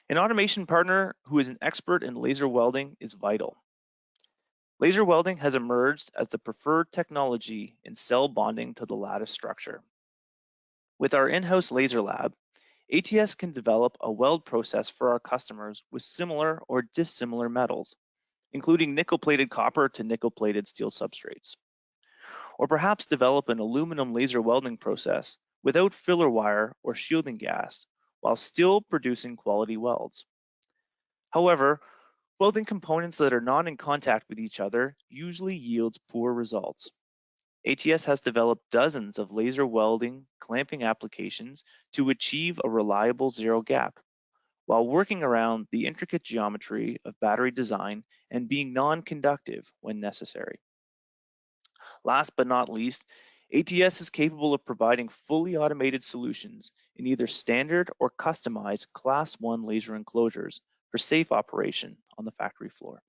An automation partner who is an expert in laser welding is vital. Laser welding has emerged as the preferred technology in cell bonding to the lattice structure. With our in-house laser lab, ATS can develop a weld process for our customers with similar or dissimilar metals, including nickel-plated copper to nickel-plated steel substrates. Or perhaps develop an aluminum laser welding process without filler wire or shielding gas, while still producing quality welds. However, welding components that are not in contact with each other usually yields poor results. ATS has developed dozens of laser welding clamping applications to achieve a reliable zero gap, while working around the intricate geometry of battery design and being non-conductive when necessary. Last but not least, ATS is capable of providing fully automated solutions in either standard or customized Class 1 laser enclosures for safe operation on the factory floor.